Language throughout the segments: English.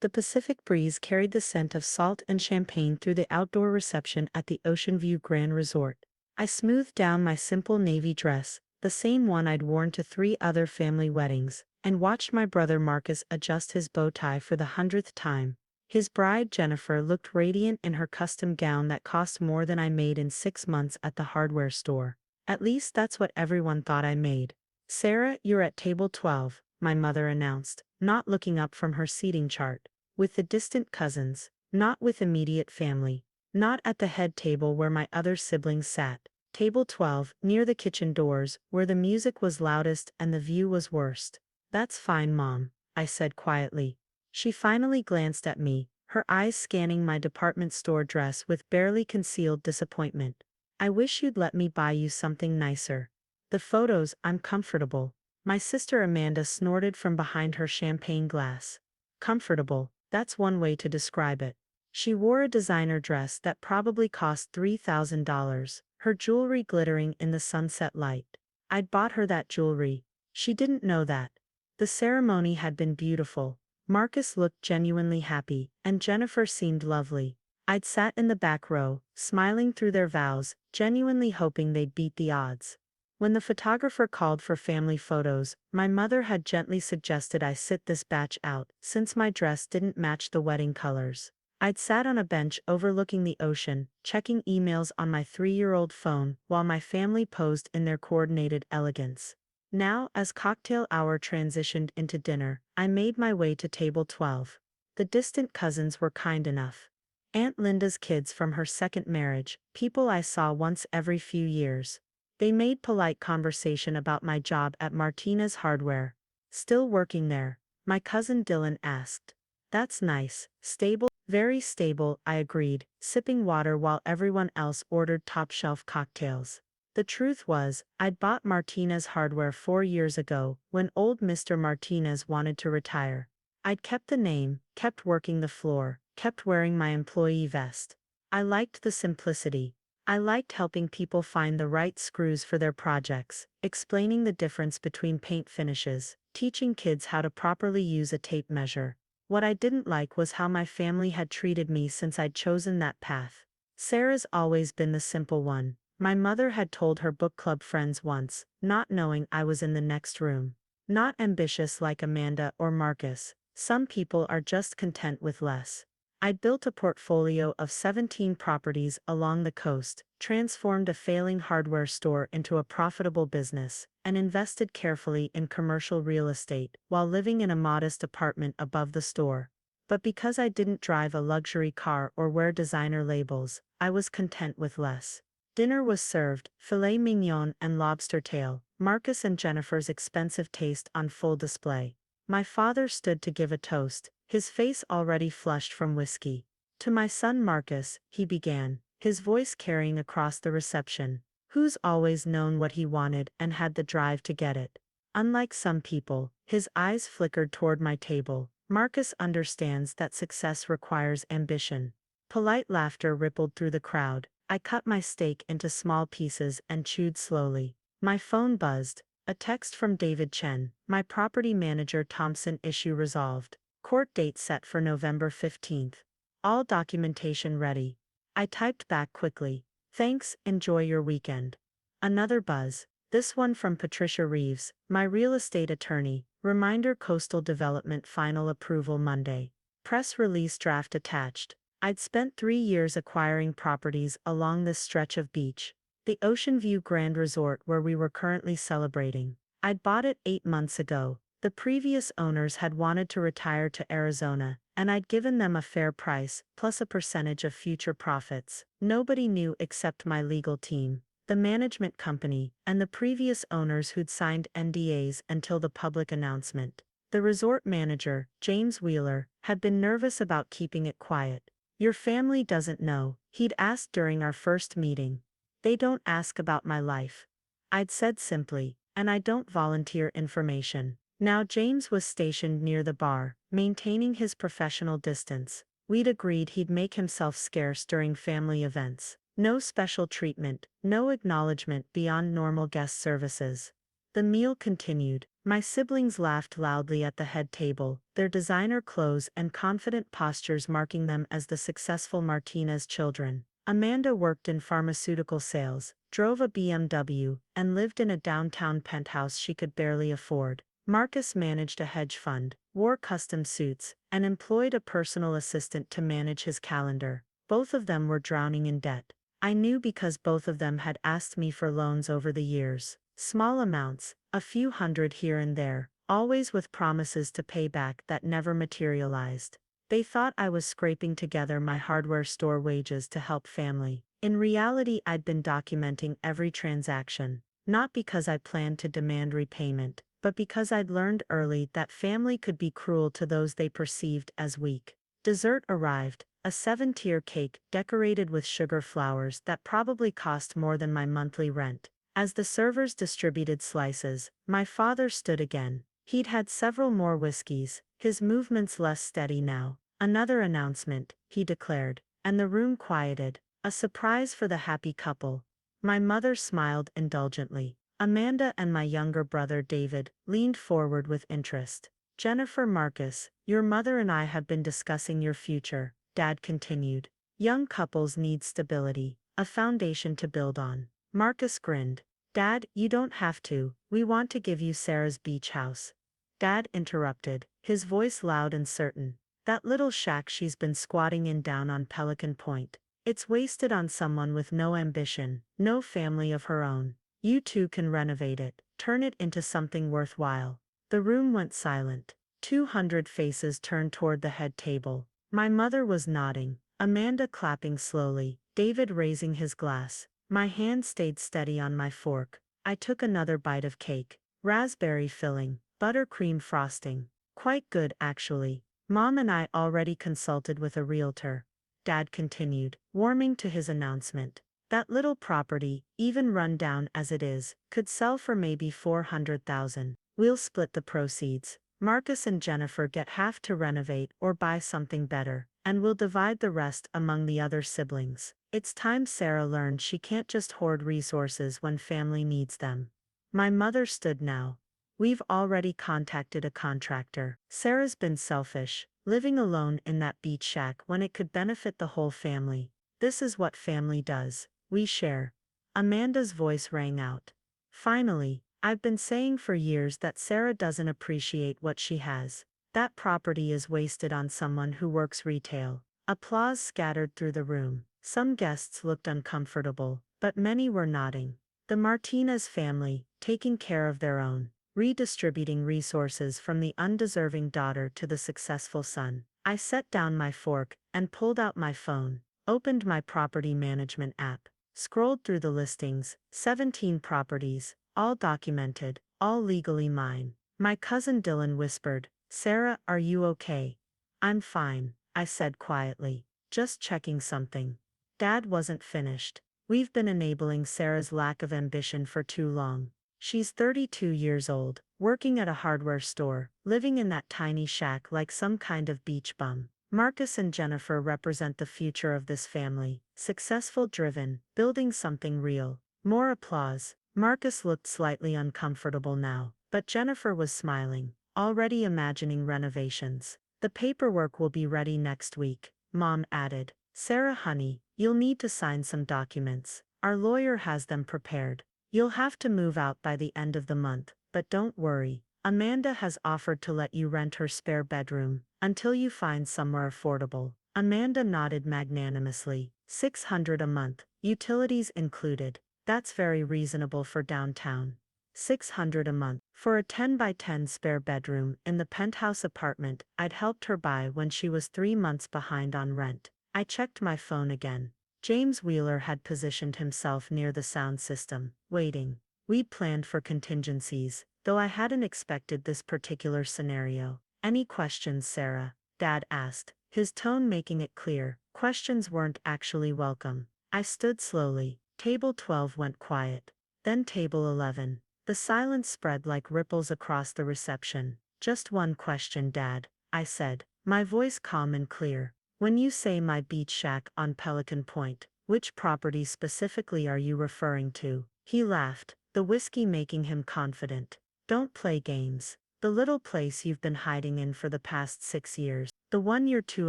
The Pacific breeze carried the scent of salt and champagne through the outdoor reception at the Ocean View Grand Resort. I smoothed down my simple navy dress, the same one I'd worn to 3 other family weddings, and watched my brother Marcus adjust his bow tie for the 100th time. His bride Jennifer looked radiant in her custom gown that cost more than I made in 6 months at the hardware store. At least that's what everyone thought I made. "Sarah, you're at table 12, my mother announced, not looking up from her seating chart. With the distant cousins, not with immediate family, not at the head table where my other siblings sat. Table 12, near the kitchen doors, where the music was loudest and the view was worst." "That's fine, Mom," I said quietly. She finally glanced at me, her eyes scanning my department store dress with barely concealed disappointment. "I wish you'd let me buy you something nicer." "The photos, I'm comfortable." My sister Amanda snorted from behind her champagne glass. Comfortable, that's one way to describe it. She wore a designer dress that probably cost $3,000, her jewelry glittering in the sunset light. I'd bought her that jewelry. She didn't know that. The ceremony had been beautiful. Marcus looked genuinely happy, and Jennifer seemed lovely. I'd sat in the back row, smiling through their vows, genuinely hoping they'd beat the odds. When the photographer called for family photos, my mother had gently suggested I sit this batch out, since my dress didn't match the wedding colors. I'd sat on a bench overlooking the ocean, checking emails on my 3-year-old phone while my family posed in their coordinated elegance. Now, as cocktail hour transitioned into dinner, I made my way to table 12. The distant cousins were kind enough. Aunt Linda's kids from her second marriage, people I saw once every few years. They made polite conversation about my job at Martinez Hardware. "Still working there?" my cousin Dylan asked. "That's nice. Stable?" "Very stable," I agreed, sipping water while everyone else ordered top-shelf cocktails. The truth was, I'd bought Martinez Hardware 4 years ago, when old Mr. Martinez wanted to retire. I'd kept the name, kept working the floor, kept wearing my employee vest. I liked the simplicity. I liked helping people find the right screws for their projects, explaining the difference between paint finishes, teaching kids how to properly use a tape measure. What I didn't like was how my family had treated me since I'd chosen that path. "Sarah's always been the simple one," my mother had told her book club friends once, not knowing I was in the next room. "Not ambitious like Amanda or Marcus. Some people are just content with less." I'd built a portfolio of 17 properties along the coast, transformed a failing hardware store into a profitable business, and invested carefully in commercial real estate while living in a modest apartment above the store. But because I didn't drive a luxury car or wear designer labels, I was content with less. Dinner was served, filet mignon and lobster tail, Marcus and Jennifer's expensive taste on full display. My father stood to give a toast, his face already flushed from whiskey. "To my son Marcus," he began, his voice carrying across the reception, "who's always known what he wanted and had the drive to get it. Unlike some people," his eyes flickered toward my table, "Marcus understands that success requires ambition." Polite laughter rippled through the crowd. I cut my steak into small pieces and chewed slowly. My phone buzzed. A text from David Chen, my property manager. "Thompson issue resolved. Court date set for November 15th. All documentation ready." I typed back quickly, "Thanks, enjoy your weekend." Another buzz, this one from Patricia Reeves, my real estate attorney, reminder coastal development final approval Monday. Press release draft attached. I'd spent 3 years acquiring properties along this stretch of beach. The Ocean View Grand Resort where we were currently celebrating. I'd bought it 8 months ago. The previous owners had wanted to retire to Arizona, and I'd given them a fair price, plus a percentage of future profits. Nobody knew except my legal team, the management company, and the previous owners who'd signed NDAs until the public announcement. The resort manager, James Wheeler, had been nervous about keeping it quiet. "Your family doesn't know," he'd asked during our first meeting. "They don't ask about my life," I'd said simply, "and I don't volunteer information." Now James was stationed near the bar, maintaining his professional distance. We'd agreed he'd make himself scarce during family events. No special treatment, no acknowledgement beyond normal guest services. The meal continued. My siblings laughed loudly at the head table, their designer clothes and confident postures marking them as the successful Martinez children. Amanda worked in pharmaceutical sales, drove a BMW, and lived in a downtown penthouse she could barely afford. Marcus managed a hedge fund, wore custom suits, and employed a personal assistant to manage his calendar. Both of them were drowning in debt. I knew because both of them had asked me for loans over the years. Small amounts, a few hundred here and there, always with promises to pay back that never materialized. They thought I was scraping together my hardware store wages to help family. In reality, I'd been documenting every transaction, not because I planned to demand repayment, but because I'd learned early that family could be cruel to those they perceived as weak. Dessert arrived, a 7-tier cake decorated with sugar flowers that probably cost more than my monthly rent. As the servers distributed slices, my father stood again. He'd had several more whiskeys, his movements less steady now. Another announcement, he declared, and the room quieted, a surprise for the happy couple. My mother smiled indulgently. Amanda and my younger brother David leaned forward with interest. Jennifer, Marcus, your mother and I have been discussing your future, Dad continued. Young couples need stability, a foundation to build on. Marcus grinned. Dad, you don't have to, we want to give you Sarah's beach house. Dad interrupted, his voice loud and certain. That little shack she's been squatting in down on Pelican Point. It's wasted on someone with no ambition, no family of her own. You two can renovate it, turn it into something worthwhile. The room went silent. 200 faces turned toward the head table. My mother was nodding, Amanda clapping slowly, David raising his glass. My hand stayed steady on my fork. I took another bite of cake. Raspberry filling, buttercream frosting. Quite good, actually. Mom and I already consulted with a realtor. Dad continued, warming to his announcement. That little property, even run down as it is, could sell for maybe $400,000. We'll split the proceeds. Marcus and Jennifer get half to renovate or buy something better, and we'll divide the rest among the other siblings. It's time Sarah learned she can't just hoard resources when family needs them. My mother stood now. We've already contacted a contractor. Sarah's been selfish, living alone in that beach shack when it could benefit the whole family. This is what family does. We share. Amanda's voice rang out. Finally, I've been saying for years that Sarah doesn't appreciate what she has. That property is wasted on someone who works retail. Applause scattered through the room. Some guests looked uncomfortable, but many were nodding. The Martinez family, taking care of their own, redistributing resources from the undeserving daughter to the successful son. I set down my fork and pulled out my phone, opened my property management app, scrolled through the listings, 17 properties, all documented, all legally mine. My cousin Dylan whispered, "Sarah, are you okay?" "I'm fine," I said quietly, "just checking something." Dad wasn't finished. We've been enabling Sarah's lack of ambition for too long. She's 32 years old, working at a hardware store, living in that tiny shack like some kind of beach bum. Marcus and Jennifer represent the future of this family, successful, driven, building something real. More applause. Marcus looked slightly uncomfortable now, but Jennifer was smiling, already imagining renovations. The paperwork will be ready next week, Mom added. Sarah, honey, you'll need to sign some documents. Our lawyer has them prepared. You'll have to move out by the end of the month, but don't worry. Amanda has offered to let you rent her spare bedroom until you find somewhere affordable. Amanda nodded magnanimously. $600 a month, utilities included. That's very reasonable for downtown. $600 a month for a 10 by 10 spare bedroom in the penthouse apartment I'd helped her buy when she was 3 months behind on rent. I checked my phone again. James Wheeler had positioned himself near the sound system, waiting. We'd planned for contingencies, though I hadn't expected this particular scenario. Any questions, Sarah? Dad asked, his tone making it clear. Questions weren't actually welcome. I stood slowly. Table 12 went quiet. Then table 11. The silence spread like ripples across the reception. Just one question, Dad, I said, my voice calm and clear. When you say my beach shack on Pelican Point, which property specifically are you referring to? He laughed, the whiskey making him confident. Don't play games. The little place you've been hiding in for the past 6 years. The one you're too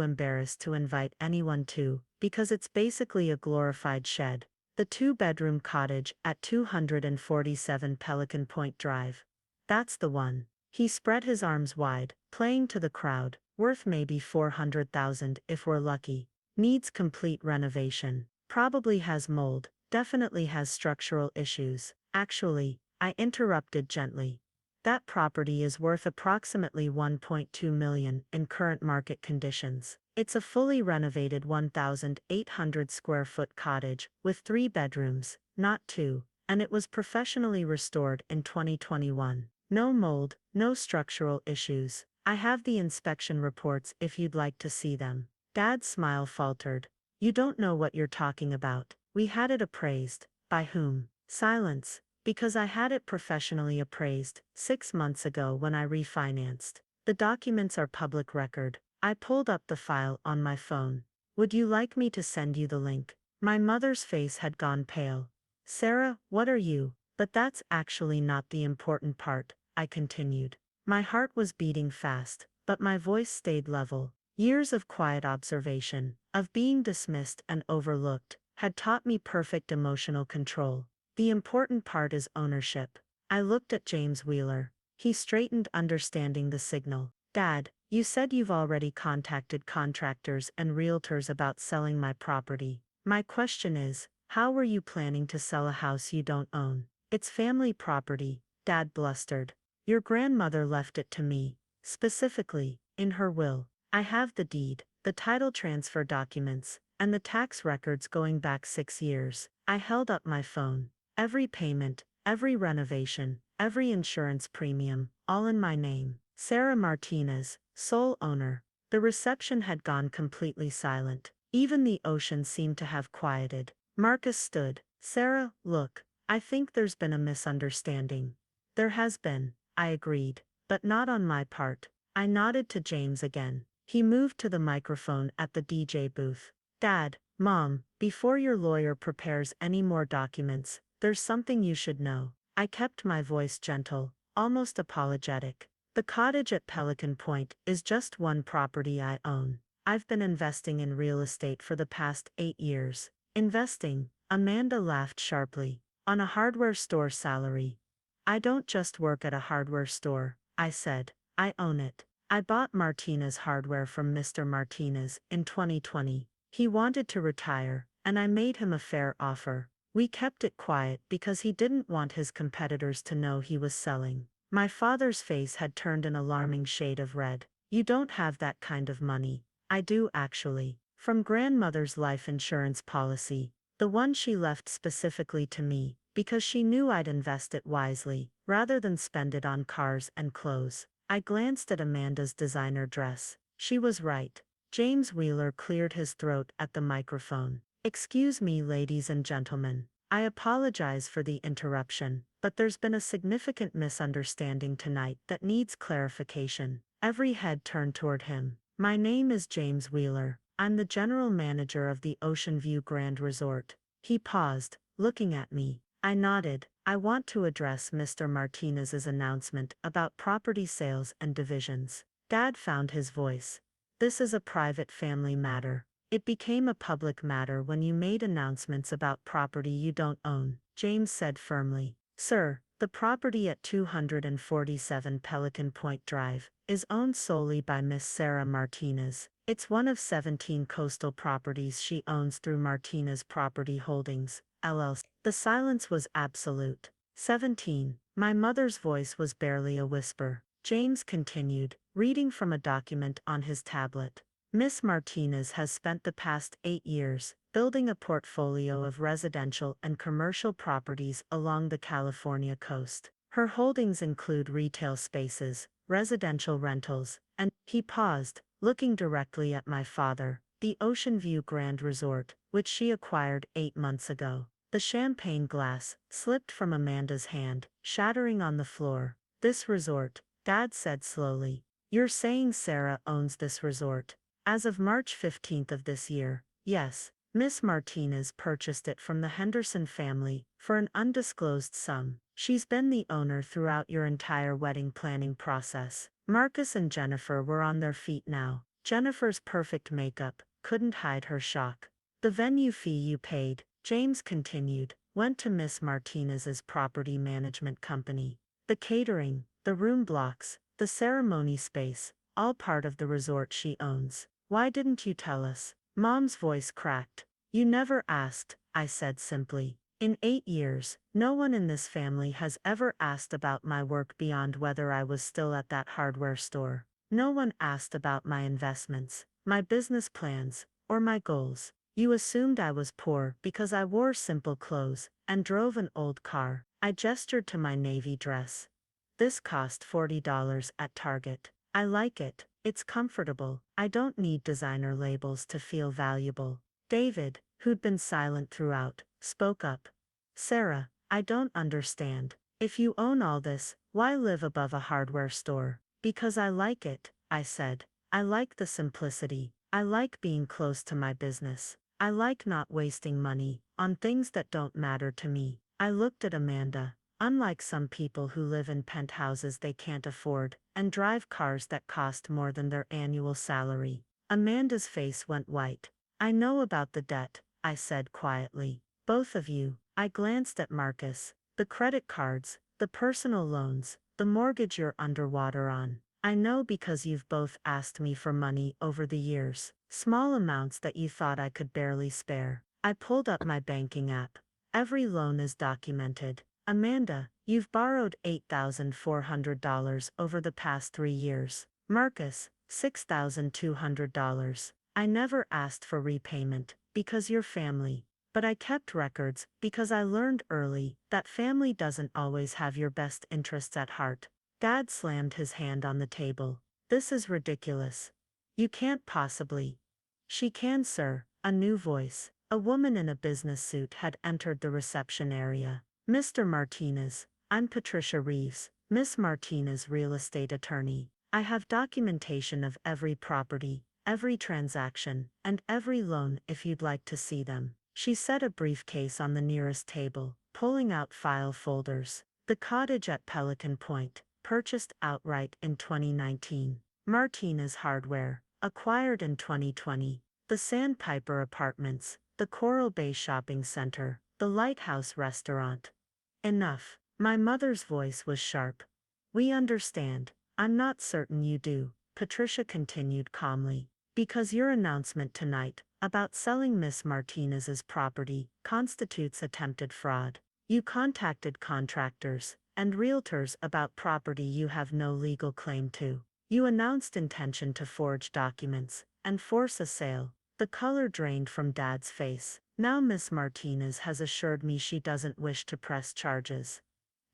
embarrassed to invite anyone to, because it's basically a glorified shed. The two-bedroom cottage at 247 Pelican Point Drive. That's the one. He spread his arms wide, playing to the crowd, worth maybe 400,000 if we're lucky. Needs complete renovation. Probably has mold, definitely has structural issues. Actually, I interrupted gently. That property is worth approximately 1.2 million in current market conditions. It's a fully renovated 1,800 square foot cottage with 3 bedrooms, not 2, and it was professionally restored in 2021. No mold, no structural issues. I have the inspection reports if you'd like to see them. Dad's smile faltered. You don't know what you're talking about. We had it appraised. By whom? Silence. Because I had it professionally appraised 6 months ago when I refinanced. The documents are public record. I pulled up the file on my phone. Would you like me to send you the link? My mother's face had gone pale. Sarah, what are you? But that's actually not the important part, I continued. My heart was beating fast, but my voice stayed level. Years of quiet observation, of being dismissed and overlooked, had taught me perfect emotional control. The important part is ownership. I looked at James Wheeler. He straightened, understanding the signal. Dad, you said you've already contacted contractors and realtors about selling my property. My question is, how were you planning to sell a house you don't own? It's family property, Dad blustered. Your grandmother left it to me, specifically, in her will. I have the deed, the title transfer documents, and the tax records going back 6 years. I held up my phone. Every payment, every renovation, every insurance premium, all in my name. Sarah Martinez, sole owner. The reception had gone completely silent. Even the ocean seemed to have quieted. Marcus stood. Sarah, look, I think there's been a misunderstanding. There has been, I agreed, but not on my part. I nodded to James again. He moved to the microphone at the DJ booth. Dad, Mom, before your lawyer prepares any more documents, there's something you should know. I kept my voice gentle, almost apologetic. The cottage at Pelican Point is just one property I own. I've been investing in real estate for the past 8 years. Investing, Amanda laughed sharply, on a hardware store salary. I don't just work at a hardware store, I said. I own it. I bought Martinez hardware from Mr. Martinez in 2020. He wanted to retire, and I made him a fair offer. We kept it quiet because he didn't want his competitors to know he was selling. My father's face had turned an alarming shade of red. You don't have that kind of money. I do actually. From grandmother's life insurance policy, the one she left specifically to me, because she knew I'd invest it wisely, rather than spend it on cars and clothes. I glanced at Amanda's designer dress. She was right. James Wheeler cleared his throat at the microphone. Excuse me, ladies and gentlemen. I apologize for the interruption, but there's been a significant misunderstanding tonight that needs clarification. Every head turned toward him. My name is James Wheeler. I'm the general manager of the Ocean View Grand Resort. He paused, looking at me. I nodded. I want to address Mr. Martinez's announcement about property sales and divisions. Dad found his voice. This is a private family matter. It became a public matter when you made announcements about property you don't own, James said firmly. Sir, the property at 247 Pelican Point Drive is owned solely by Miss Sarah Martinez. It's one of 17 coastal properties she owns through Martinez Property Holdings, LLC. The silence was absolute. 17. My mother's voice was barely a whisper. James continued, reading from a document on his tablet. Miss Martinez has spent the past 8 years building a portfolio of residential and commercial properties along the California coast. Her holdings include retail spaces, residential rentals, and, he paused, looking directly at my father, the Ocean View Grand Resort, which she acquired 8 months ago. The champagne glass slipped from Amanda's hand, shattering on the floor. This resort, Dad said slowly. You're saying Sarah owns this resort? As of March 15th of this year, yes, Miss Martinez purchased it from the Henderson family for an undisclosed sum. She's been the owner throughout your entire wedding planning process. Marcus and Jennifer were on their feet now. Jennifer's perfect makeup couldn't hide her shock. The venue fee you paid, James continued, went to Miss Martinez's property management company. The catering, the room blocks, the ceremony space, all part of the resort she owns. Why didn't you tell us? Mom's voice cracked. You never asked, I said simply. In 8 years, no one in this family has ever asked about my work beyond whether I was still at that hardware store. No one asked about my investments, my business plans, or my goals. You assumed I was poor because I wore simple clothes and drove an old car. I gestured to my navy dress. This cost $40 at Target. I like it. It's comfortable. I don't need designer labels to feel valuable. David, who'd been silent throughout, spoke up. Sarah, I don't understand. If you own all this, why live above a hardware store? Because I like it, I said. I like the simplicity. I like being close to my business. I like not wasting money on things that don't matter to me. I looked at Amanda. Unlike some people who live in penthouses they can't afford and drive cars that cost more than their annual salary, Amanda's face went white. I know about the debt, I said quietly. Both of you. I glanced at Marcus. The credit cards, the personal loans, the mortgage you're underwater on. I know because you've both asked me for money over the years. Small amounts that you thought I could barely spare. I pulled up my banking app. Every loan is documented. Amanda, you've borrowed $8,400 over the past 3 years. Marcus, $6,200. I never asked for repayment, because you're family. But I kept records, because I learned early that family doesn't always have your best interests at heart. Dad slammed his hand on the table. This is ridiculous. You can't possibly. She can, sir. A new voice. A woman in a business suit had entered the reception area. Mr. Martinez, I'm Patricia Reeves, Miss Martinez real estate attorney. I have documentation of every property, every transaction, and every loan if you'd like to see them. She set a briefcase on the nearest table, pulling out file folders. The cottage at Pelican Point, purchased outright in 2019. Martinez Hardware, acquired in 2020. The Sandpiper Apartments, the Coral Bay Shopping Center, the Lighthouse Restaurant. Enough. My mother's voice was sharp. We understand. I'm not certain you do, Patricia continued calmly. Because your announcement tonight, about selling Miss Martinez's property, constitutes attempted fraud. You contacted contractors and realtors about property you have no legal claim to. You announced intention to forge documents and force a sale. The color drained from Dad's face. Now Miss Martinez has assured me she doesn't wish to press charges.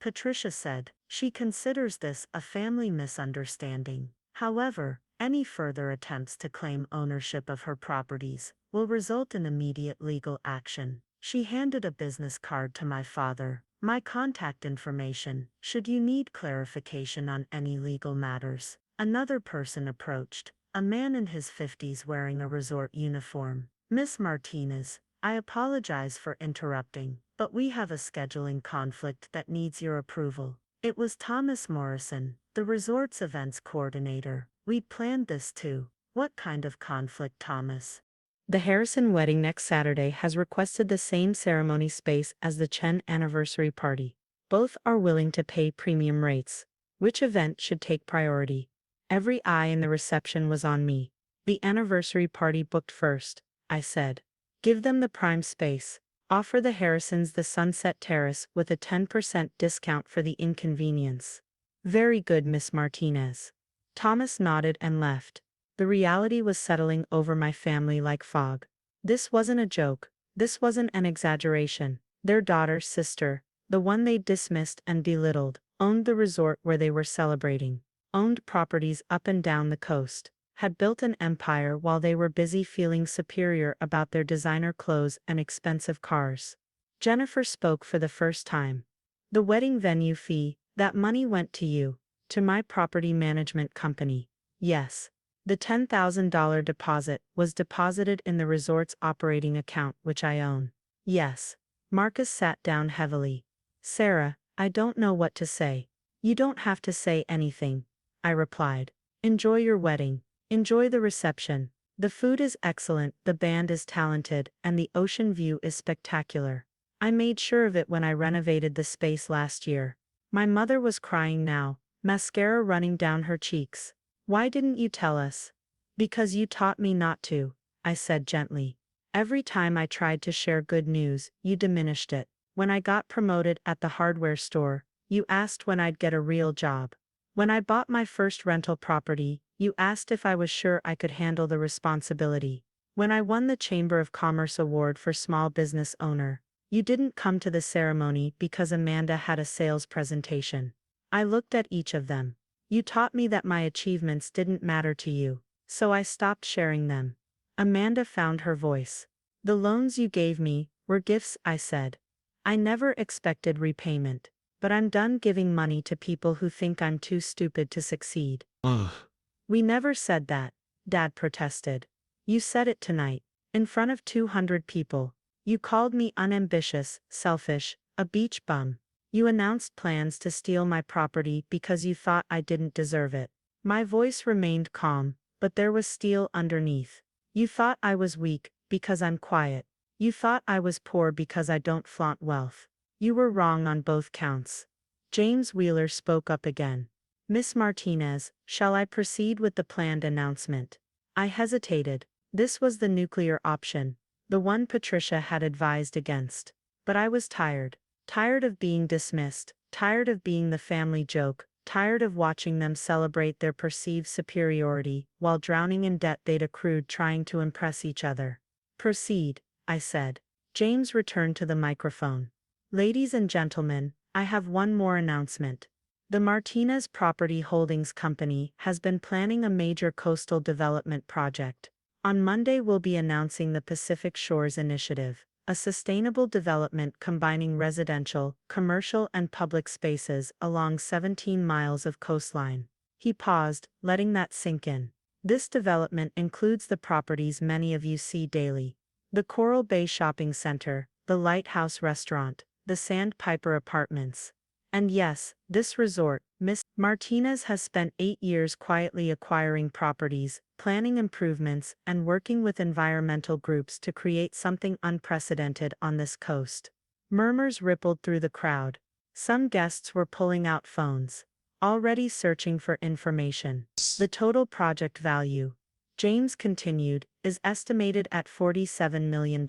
Patricia said, she considers this a family misunderstanding. However, any further attempts to claim ownership of her properties will result in immediate legal action. She handed a business card to my father. My contact information, should you need clarification on any legal matters. Another person approached, a man in his 50s wearing a resort uniform. Miss Martinez, I apologize for interrupting, but we have a scheduling conflict that needs your approval. It was Thomas Morrison, the resort's events coordinator. We'd planned this too. What kind of conflict, Thomas? The Harrison wedding next Saturday has requested the same ceremony space as the Chen anniversary party. Both are willing to pay premium rates. Which event should take priority? Every eye in the reception was on me. The anniversary party booked first, I said. Give them the prime space. Offer the Harrisons the Sunset Terrace with a 10% discount for the inconvenience. Very good, Miss Martinez. Thomas nodded and left. The reality was settling over my family like fog. This wasn't a joke. This wasn't an exaggeration. Their daughter's sister, the one they dismissed and belittled, owned the resort where they were celebrating, owned properties up and down the coast, had built an empire while they were busy feeling superior about their designer clothes and expensive cars. Jennifer spoke for the first time. The wedding venue fee, that money went to you, to my property management company. Yes. The $10,000 deposit was deposited in the resort's operating account, which I own. Yes. Marcus sat down heavily. Sarah, I don't know what to say. You don't have to say anything, I replied. Enjoy your wedding. Enjoy the reception. The food is excellent, the band is talented, and the ocean view is spectacular. I made sure of it when I renovated the space last year. My mother was crying now, mascara running down her cheeks. Why didn't you tell us? Because you taught me not to, I said gently. Every time I tried to share good news, you diminished it. When I got promoted at the hardware store, you asked when I'd get a real job. When I bought my first rental property, you asked if I was sure I could handle the responsibility. When I won the Chamber of Commerce Award for Small Business Owner, you didn't come to the ceremony because Amanda had a sales presentation. I looked at each of them. You taught me that my achievements didn't matter to you, so I stopped sharing them. Amanda found her voice. The loans you gave me were gifts, I said. I never expected repayment, but I'm done giving money to people who think I'm too stupid to succeed. Ugh. We never said that, Dad protested. You said it tonight, in front of 200 people. You called me unambitious, selfish, a beach bum. You announced plans to steal my property because you thought I didn't deserve it. My voice remained calm, but there was steel underneath. You thought I was weak because I'm quiet. You thought I was poor because I don't flaunt wealth. You were wrong on both counts. James Wheeler spoke up again. Miss Martinez, shall I proceed with the planned announcement? I hesitated. This was the nuclear option, the one Patricia had advised against. But I was tired. Tired of being dismissed, tired of being the family joke, tired of watching them celebrate their perceived superiority while drowning in debt they'd accrued trying to impress each other. Proceed, I said. James returned to the microphone. Ladies and gentlemen, I have one more announcement. The Martinez Property Holdings Company has been planning a major coastal development project. On Monday we'll be announcing the Pacific Shores Initiative, a sustainable development combining residential, commercial and public spaces along 17 miles of coastline. He paused, letting that sink in. This development includes the properties many of you see daily. The Coral Bay Shopping Center, the Lighthouse Restaurant, the Sandpiper Apartments. And yes, this resort, Miss Martinez has spent 8 years quietly acquiring properties, planning improvements, and working with environmental groups to create something unprecedented on this coast. Murmurs rippled through the crowd. Some guests were pulling out phones, already searching for information. The total project value, James continued, is estimated at $47 million.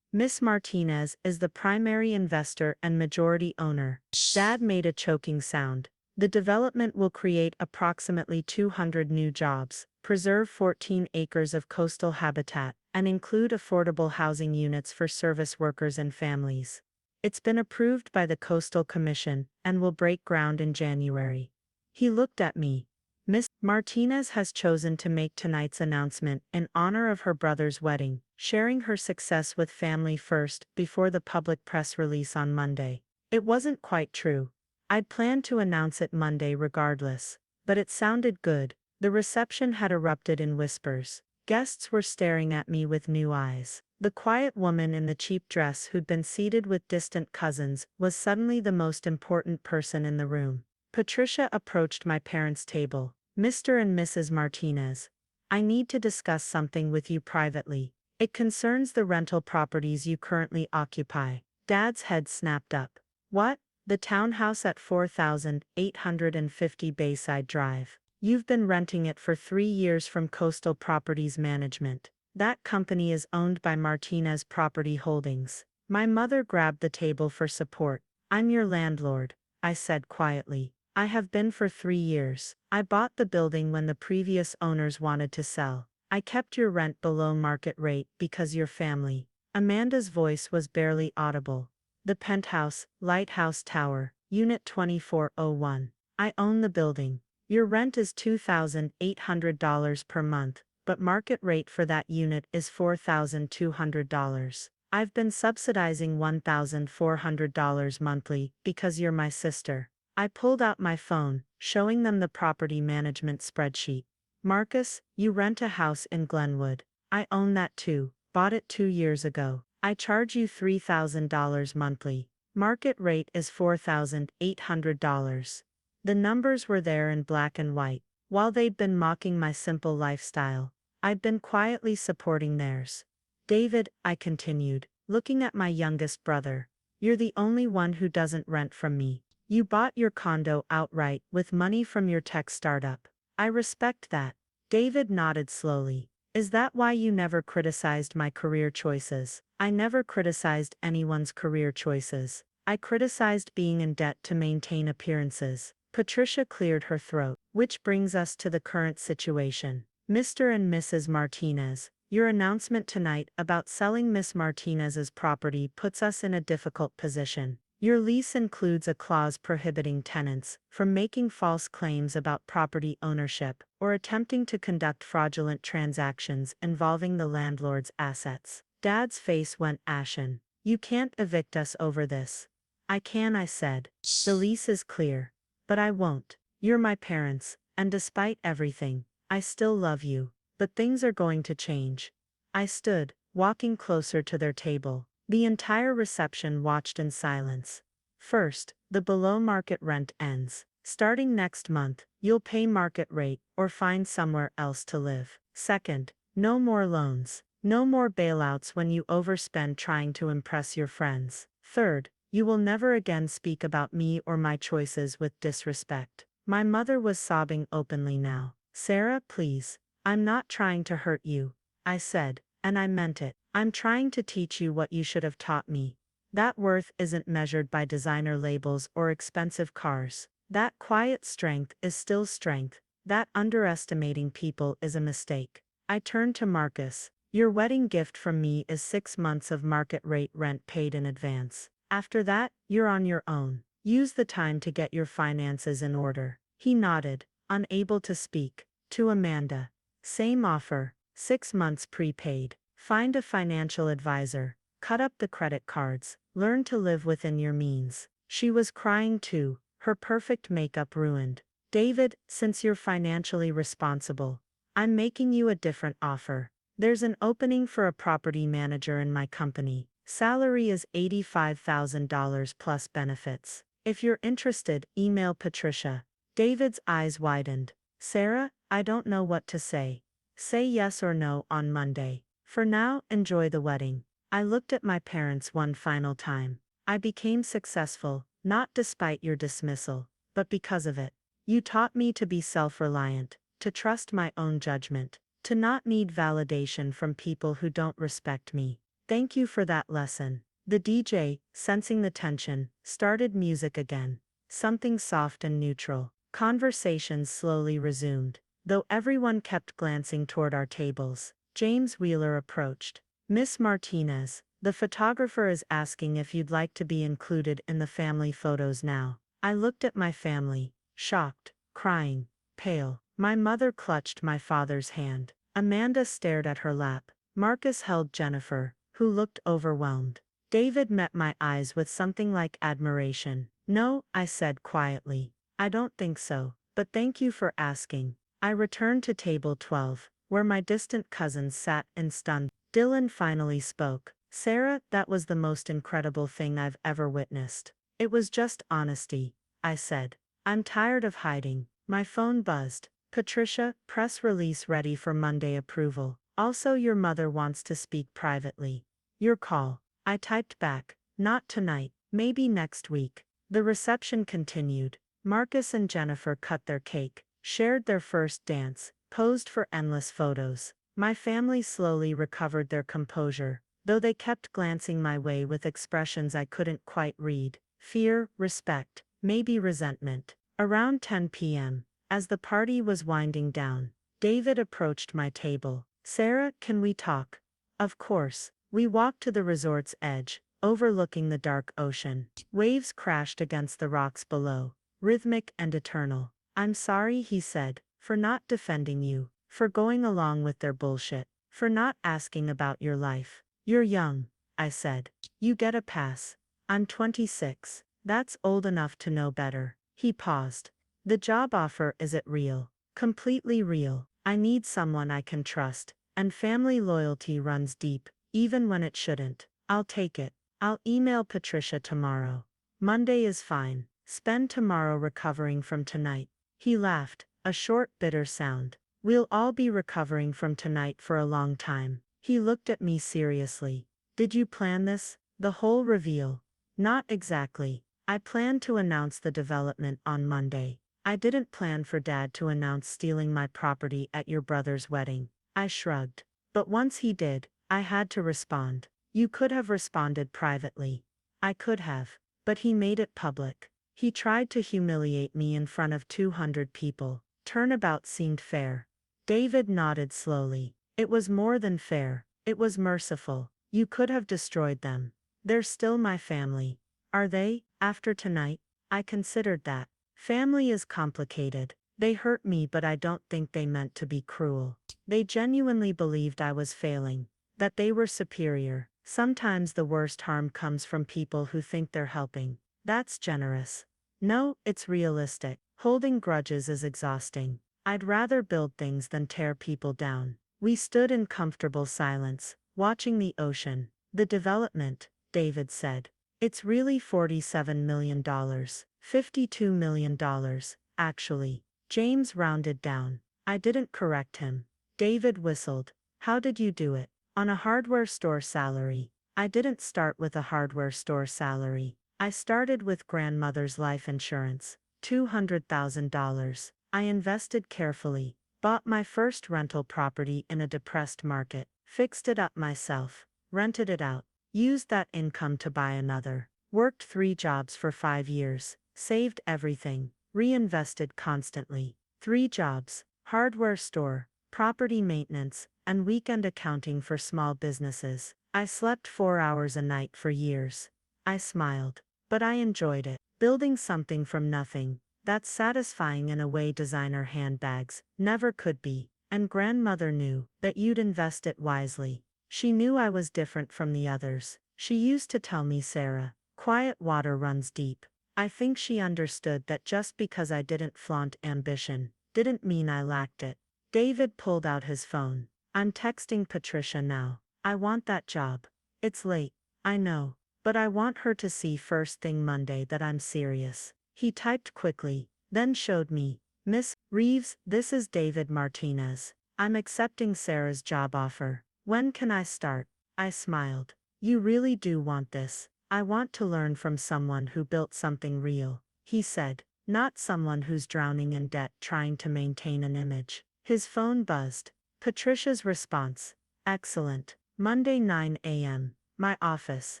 Miss Martinez is the primary investor and majority owner. Dad made a choking sound. The development will create approximately 200 new jobs, preserve 14 acres of coastal habitat, and include affordable housing units for service workers and families. It's been approved by the Coastal Commission and will break ground in January. He looked at me. Miss Martinez has chosen to make tonight's announcement in honor of her brother's wedding, sharing her success with family first before the public press release on Monday. It wasn't quite true. I'd planned to announce it Monday regardless, but it sounded good. The reception had erupted in whispers. Guests were staring at me with new eyes. The quiet woman in the cheap dress who'd been seated with distant cousins was suddenly the most important person in the room. Patricia approached my parents' table. Mr. and Mrs. Martinez, I need to discuss something with you privately. It concerns the rental properties you currently occupy. Dad's head snapped up. What? The townhouse at 4850 Bayside Drive. You've been renting it for 3 years from Coastal Properties Management. That company is owned by Martinez Property Holdings. My mother grabbed the table for support. I'm your landlord, I said quietly. I have been for 3 years. I bought the building when the previous owners wanted to sell. I kept your rent below market rate because your family. Amanda's voice was barely audible. The penthouse, Lighthouse Tower, Unit 2401. I own the building. Your rent is $2,800 per month, but market rate for that unit is $4,200. I've been subsidizing $1,400 monthly because you're my sister. I pulled out my phone, showing them the property management spreadsheet. Marcus, you rent a house in Glenwood. I own that too, bought it 2 years ago. I charge you $3,000 monthly. Market rate is $4,800. The numbers were there in black and white. While they'd been mocking my simple lifestyle, I'd been quietly supporting theirs. David, I continued, looking at my youngest brother, you're the only one who doesn't rent from me. You bought your condo outright with money from your tech startup. I respect that. David nodded slowly. Is that why you never criticized my career choices? I never criticized anyone's career choices. I criticized being in debt to maintain appearances. Patricia cleared her throat. Which brings us to the current situation. Mr. and Mrs. Martinez, your announcement tonight about selling Miss Martinez's property puts us in a difficult position. Your lease includes a clause prohibiting tenants from making false claims about property ownership or attempting to conduct fraudulent transactions involving the landlord's assets. Dad's face went ashen. You can't evict us over this. I can, I said. The lease is clear. But I won't. You're my parents, and despite everything, I still love you. But things are going to change. I stood, walking closer to their table. The entire reception watched in silence. First, the below-market rent ends. Starting next month, you'll pay market rate or find somewhere else to live. Second, no more loans. No more bailouts when you overspend trying to impress your friends. Third, you will never again speak about me or my choices with disrespect. My mother was sobbing openly now. Sarah, please. I'm not trying to hurt you, I said, and I meant it. I'm trying to teach you what you should have taught me. That worth isn't measured by designer labels or expensive cars. That quiet strength is still strength. That underestimating people is a mistake. I turned to Marcus. Your wedding gift from me is 6 months of market rate rent paid in advance. After that, you're on your own. Use the time to get your finances in order. He nodded, unable to speak. To Amanda. Same offer, 6 months prepaid. Find a financial advisor. Cut up the credit cards. Learn to live within your means. She was crying too, her perfect makeup ruined. David, since you're financially responsible, I'm making you a different offer. There's an opening for a property manager in my company. Salary is $85,000 plus benefits. If you're interested, email Patricia. David's eyes widened. Sarah, I don't know what to say. Say yes or no on Monday. For now, enjoy the wedding. I looked at my parents one final time. I became successful, not despite your dismissal, but because of it. You taught me to be self-reliant, to trust my own judgment, to not need validation from people who don't respect me. Thank you for that lesson. The DJ, sensing the tension, started music again. Something soft and neutral. Conversations slowly resumed. Though everyone kept glancing toward our tables, James Wheeler approached. Miss Martinez, the photographer is asking if you'd like to be included in the family photos now. I looked at my family, shocked, crying, pale. My mother clutched my father's hand. Amanda stared at her lap. Marcus held Jennifer, who looked overwhelmed. David met my eyes with something like admiration. No, I said quietly. I don't think so, but thank you for asking. I returned to table 12, where my distant cousins sat in stunned. Dylan finally spoke. Sarah, that was the most incredible thing I've ever witnessed. It was just honesty, I said. I'm tired of hiding. My phone buzzed. Patricia, press release ready for Monday approval. Also, your mother wants to speak privately. Your call. I typed back. Not tonight, maybe next week. The reception continued. Marcus and Jennifer cut their cake, shared their first dance, posed for endless photos. My family slowly recovered their composure, though they kept glancing my way with expressions I couldn't quite read. Fear, respect, maybe resentment. Around 10 p.m., as the party was winding down, David approached my table. Sarah, can we talk? Of course. We walked to the resort's edge, overlooking the dark ocean. Waves crashed against the rocks below, rhythmic and eternal. I'm sorry, he said, for not defending you, for going along with their bullshit, for not asking about your life. You're young, I said. You get a pass. I'm 26. That's old enough to know better. He paused. The job offer, is it real? Completely real. I need someone I can trust, and family loyalty runs deep, even when it shouldn't. I'll take it. I'll email Patricia tomorrow. Monday is fine. Spend tomorrow recovering from tonight. He laughed, a short, bitter sound. We'll all be recovering from tonight for a long time. He looked at me seriously. Did you plan this? The whole reveal? Not exactly. I planned to announce the development on Monday. I didn't plan for Dad to announce stealing my property at your brother's wedding. I shrugged. But once he did, I had to respond. You could have responded privately. I could have. But he made it public. He tried to humiliate me in front of 200 people. Turnabout seemed fair. David nodded slowly. It was more than fair. It was merciful. You could have destroyed them. They're still my family. Are they, after tonight? I considered that. Family is complicated. They hurt me, but I don't think they meant to be cruel. They genuinely believed I was failing, that they were superior. Sometimes the worst harm comes from people who think they're helping. That's generous. No, it's realistic. Holding grudges is exhausting. I'd rather build things than tear people down. We stood in comfortable silence, watching the ocean. The development, David said. It's really $47 million. $52 million, actually. James rounded down. I didn't correct him. David whistled. How did you do it? On a hardware store salary. I didn't start with a hardware store salary. I started with grandmother's life insurance. $200,000. I invested carefully. Bought my first rental property in a depressed market. Fixed it up myself. Rented it out. Used that income to buy another. Worked 3 jobs for 5 years. Saved everything. Reinvested constantly. 3 jobs. Hardware store, property maintenance, and weekend accounting for small businesses. I slept 4 hours a night for years. I smiled. But I enjoyed it. Building something from nothing. That's satisfying in a way designer handbags never could be. And grandmother knew that you'd invest it wisely. She knew I was different from the others. She used to tell me, Sarah, quiet water runs deep. I think she understood that just because I didn't flaunt ambition, didn't mean I lacked it. David pulled out his phone. I'm texting Patricia now. I want that job. It's late, I know, but I want her to see first thing Monday that I'm serious. He typed quickly, then showed me. Miss Reeves, this is David Martinez. I'm accepting Sarah's job offer. When can I start? I smiled. You really do want this. I want to learn from someone who built something real, he said, not someone who's drowning in debt trying to maintain an image. His phone buzzed. Patricia's response. Excellent. Monday 9 a.m. My office.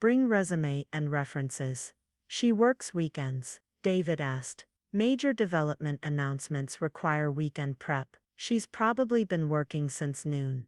Bring resume and references. She works weekends, David asked. Major development announcements require weekend prep. She's probably been working since noon.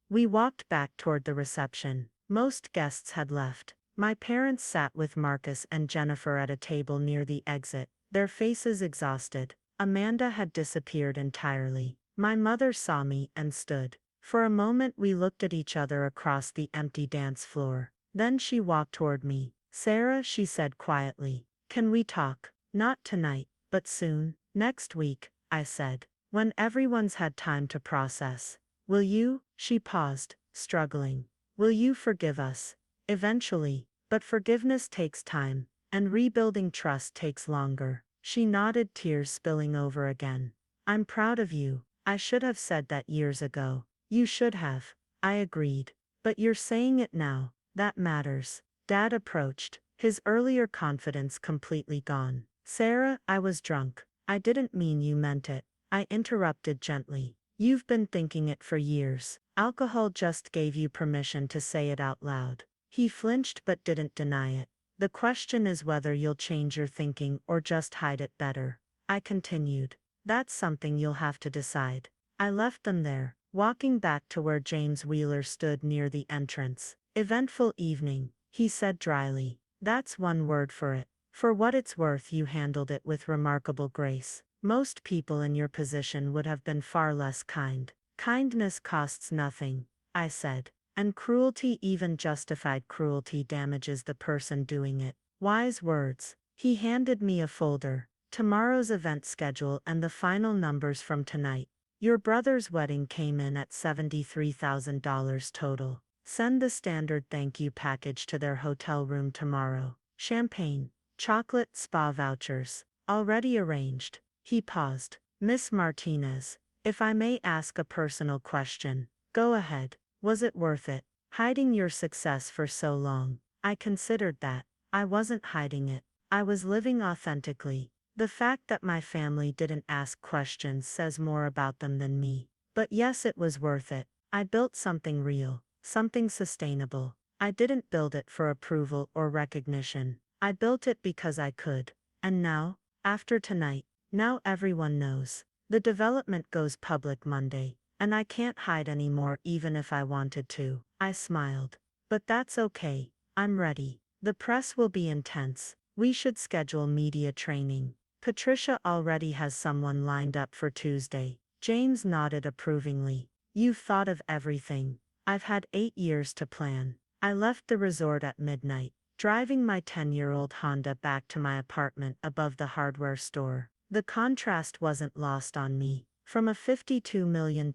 We walked back toward the reception. Most guests had left. My parents sat with Marcus and Jennifer at a table near the exit, their faces exhausted. Amanda had disappeared entirely. My mother saw me and stood. For a moment we looked at each other across the empty dance floor. Then she walked toward me. Sarah, she said quietly, can we talk? Not tonight, but soon. Next week, I said, when everyone's had time to process. Will you? She paused, struggling. Will you forgive us? Eventually. But forgiveness takes time, and rebuilding trust takes longer. She nodded, tears spilling over again. I'm proud of you. I should have said that years ago. You should have. I agreed. But you're saying it now. That matters. Dad approached, his earlier confidence completely gone. Sarah, I was drunk. I didn't mean you meant it. I interrupted gently. You've been thinking it for years. Alcohol just gave you permission to say it out loud. He flinched but didn't deny it. The question is whether you'll change your thinking or just hide it better. I continued. That's something you'll have to decide. I left them there, walking back to where James Wheeler stood near the entrance. Eventful evening, he said dryly. That's one word for it. For what it's worth, you handled it with remarkable grace. Most people in your position would have been far less kind. Kindness costs nothing, I said. And cruelty, even justified cruelty, damages the person doing it. Wise words. He handed me a folder. Tomorrow's event schedule and the final numbers from tonight. Your brother's wedding came in at $73,000 total. Send the standard thank you package to their hotel room tomorrow. Champagne, chocolate, spa vouchers. Already arranged. He paused. Miss Martinez, if I may ask a personal question. Go ahead. Was it worth it? Hiding your success for so long. I considered that. I wasn't hiding it. I was living authentically. The fact that my family didn't ask questions says more about them than me. But yes, it was worth it. I built something real, something sustainable. I didn't build it for approval or recognition. I built it because I could. And now, after tonight, now everyone knows. The development goes public Monday, and I can't hide anymore even if I wanted to. I smiled. But that's okay. I'm ready. The press will be intense. We should schedule media training. Patricia already has someone lined up for Tuesday. James nodded approvingly. You've thought of everything. I've had 8 years to plan. I left the resort at midnight, driving my 10-year-old Honda back to my apartment above the hardware store. The contrast wasn't lost on me. From a $52 million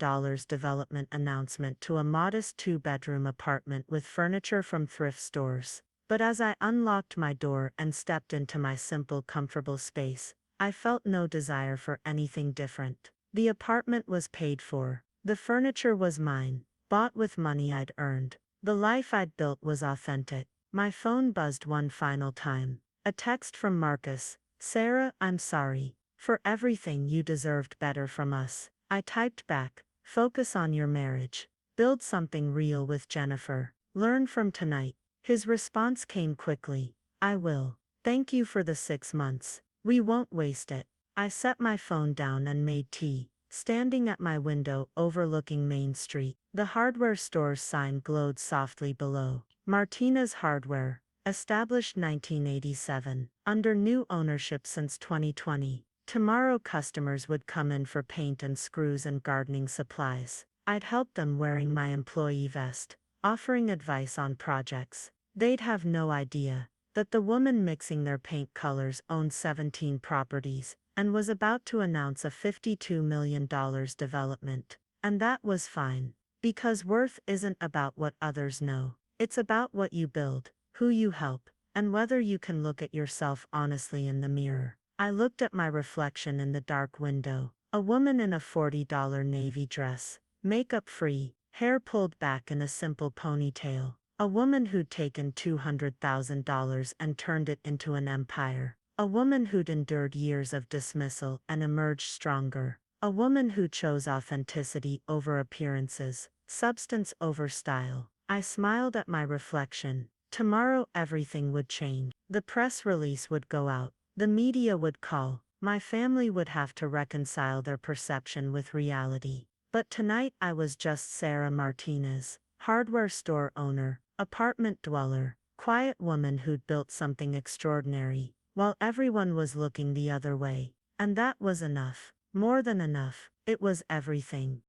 development announcement to a modest 2-bedroom apartment with furniture from thrift stores. But as I unlocked my door and stepped into my simple, comfortable space, I felt no desire for anything different. The apartment was paid for. The furniture was mine, bought with money I'd earned. The life I'd built was authentic. My phone buzzed one final time. A text from Marcus. Sarah, I'm sorry. For everything, you deserved better from us. I typed back. Focus on your marriage. Build something real with Jennifer. Learn from tonight. His response came quickly. I will. Thank you for the 6 months. We won't waste it. I set my phone down and made tea. Standing at my window overlooking Main Street, the hardware store's sign glowed softly below. Martinez Hardware, established 1987, under new ownership since 2020. Tomorrow customers would come in for paint and screws and gardening supplies. I'd help them wearing my employee vest, offering advice on projects. They'd have no idea that the woman mixing their paint colors owned 17 properties and was about to announce a $52 million development. And that was fine. Because worth isn't about what others know. It's about what you build, who you help, and whether you can look at yourself honestly in the mirror. I looked at my reflection in the dark window. A woman in a $40 navy dress, makeup free, hair pulled back in a simple ponytail. A woman who'd taken $200,000 and turned it into an empire. A woman who'd endured years of dismissal and emerged stronger. A woman who chose authenticity over appearances, substance over style. I smiled at my reflection. Tomorrow everything would change. The press release would go out. The media would call. My family would have to reconcile their perception with reality. But tonight I was just Sarah Martinez, hardware store owner, apartment dweller, quiet woman who'd built something extraordinary, while everyone was looking the other way. And that was enough. More than enough. It was everything.